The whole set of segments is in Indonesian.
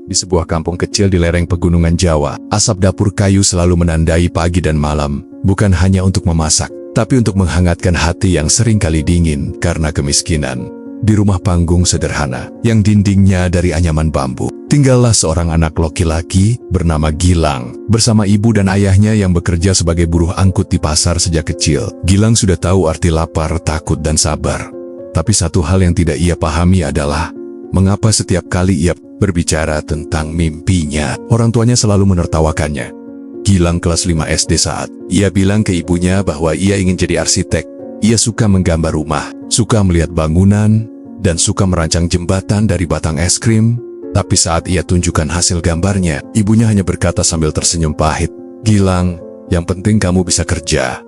Di sebuah kampung kecil di lereng pegunungan Jawa, asap dapur kayu selalu menandai pagi dan malam, bukan hanya untuk memasak, tapi untuk menghangatkan hati yang sering kali dingin karena kemiskinan. Di rumah panggung sederhana, yang dindingnya dari anyaman bambu, tinggallah seorang anak laki-laki bernama Gilang. Bersama ibu dan ayahnya yang bekerja sebagai buruh angkut di pasar sejak kecil, Gilang sudah tahu arti lapar, takut, dan sabar. Tapi satu hal yang tidak ia pahami adalah, mengapa setiap kali ia berbicara tentang mimpinya, orang tuanya selalu menertawakannya. Gilang kelas 5 SD saat ia bilang ke ibunya bahwa ia ingin jadi arsitek. Ia suka menggambar rumah, suka melihat bangunan, dan suka merancang jembatan dari batang es krim. Tapi saat ia tunjukkan hasil gambarnya, ibunya hanya berkata sambil tersenyum pahit, "Gilang, yang penting kamu bisa kerja.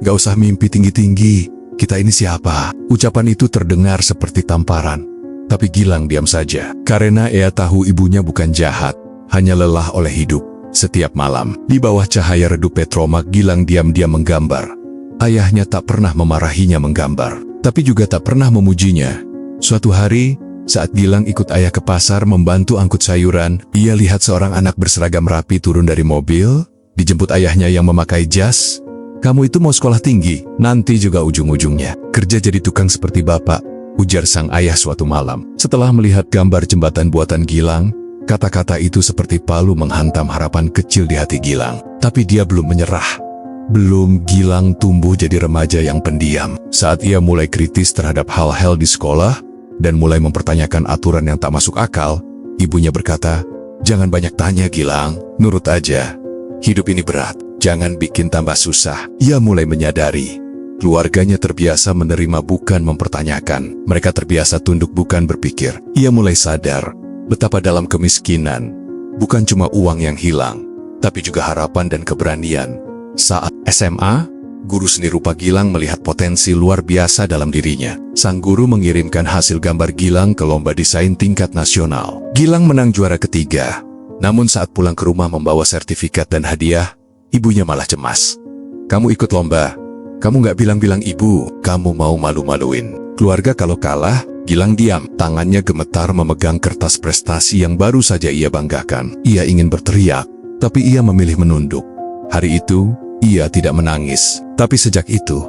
Gak usah mimpi tinggi-tinggi, kita ini siapa?" Ucapan itu terdengar seperti tamparan. Tapi Gilang diam saja, karena ia tahu ibunya bukan jahat, hanya lelah oleh hidup. Setiap malam, di bawah cahaya redup petromak, Gilang diam-diam menggambar. Ayahnya tak pernah memarahinya menggambar, tapi juga tak pernah memujinya. Suatu hari, saat Gilang ikut ayah ke pasar membantu angkut sayuran, ia lihat seorang anak berseragam rapi turun dari mobil, dijemput ayahnya yang memakai jas. "Kamu itu mau sekolah tinggi, nanti juga ujung-ujungnya kerja jadi tukang seperti bapak," ujar sang ayah suatu malam. Setelah melihat gambar jembatan buatan Gilang, kata-kata itu seperti palu menghantam harapan kecil di hati Gilang. Tapi dia belum menyerah. Belum Gilang tumbuh jadi remaja yang pendiam. Saat ia mulai kritis terhadap hal-hal di sekolah dan mulai mempertanyakan aturan yang tak masuk akal, ibunya berkata, "Jangan banyak tanya Gilang, nurut aja. Hidup ini berat, jangan bikin tambah susah." Ia mulai menyadari, keluarganya terbiasa menerima bukan mempertanyakan. Mereka terbiasa tunduk bukan berpikir. Ia mulai sadar betapa dalam kemiskinan, bukan cuma uang yang hilang, tapi juga harapan dan keberanian. Saat SMA, guru seni rupa Gilang melihat potensi luar biasa dalam dirinya. Sang guru mengirimkan hasil gambar Gilang ke lomba desain tingkat nasional. Gilang menang juara ketiga. Namun saat pulang ke rumah membawa sertifikat dan hadiah, ibunya malah cemas. "Kamu ikut lomba, kamu nggak bilang-bilang ibu, kamu mau malu-maluin keluarga kalau kalah." Gilang diam, tangannya gemetar memegang kertas prestasi yang baru saja ia banggakan. Ia ingin berteriak, tapi ia memilih menunduk. Hari itu, ia tidak menangis, tapi sejak itu,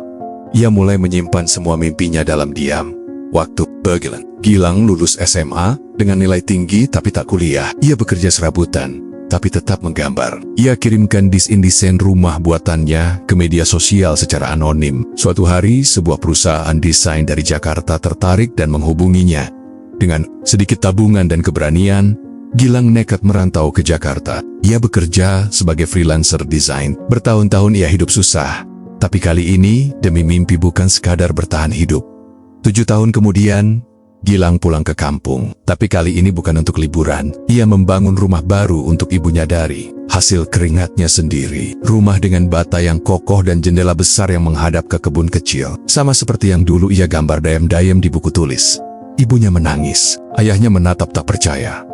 ia mulai menyimpan semua mimpinya dalam diam. Waktu berjalan, Gilang lulus SMA dengan nilai tinggi tapi tak kuliah. Ia bekerja serabutan, tapi tetap menggambar. Ia kirimkan desain rumah buatannya ke media sosial secara anonim. Suatu hari, sebuah perusahaan desain dari Jakarta tertarik dan menghubunginya. Dengan sedikit tabungan dan keberanian, Gilang nekat merantau ke Jakarta. Ia bekerja sebagai freelancer desain. Bertahun-tahun ia hidup susah, tapi kali ini demi mimpi bukan sekadar bertahan hidup. 7 tahun kemudian, Gilang pulang ke kampung. Tapi kali ini bukan untuk liburan. Ia membangun rumah baru untuk ibunya dari hasil keringatnya sendiri. Rumah dengan bata yang kokoh dan jendela besar yang menghadap ke kebun kecil. Sama seperti yang dulu ia gambar dayam-dayam di buku tulis. Ibunya menangis. Ayahnya menatap tak percaya.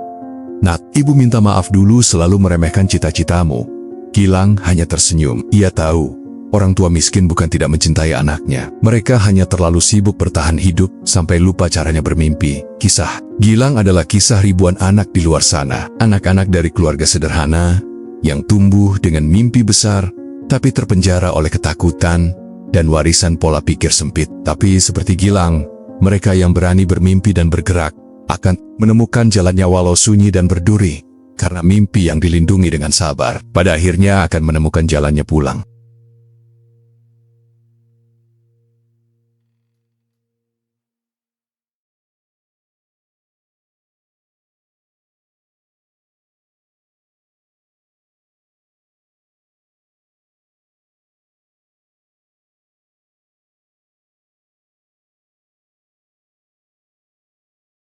"Nat, ibu minta maaf dulu selalu meremehkan cita-citamu." Gilang hanya tersenyum. Ia tahu, orang tua miskin bukan tidak mencintai anaknya. Mereka hanya terlalu sibuk bertahan hidup sampai lupa caranya bermimpi. Kisah Gilang adalah kisah ribuan anak di luar sana. Anak-anak dari keluarga sederhana yang tumbuh dengan mimpi besar, tapi terpenjara oleh ketakutan dan warisan pola pikir sempit. Tapi seperti Gilang, mereka yang berani bermimpi dan bergerak akan menemukan jalannya walau sunyi dan berduri, karena mimpi yang dilindungi dengan sabar pada akhirnya akan menemukan jalannya pulang.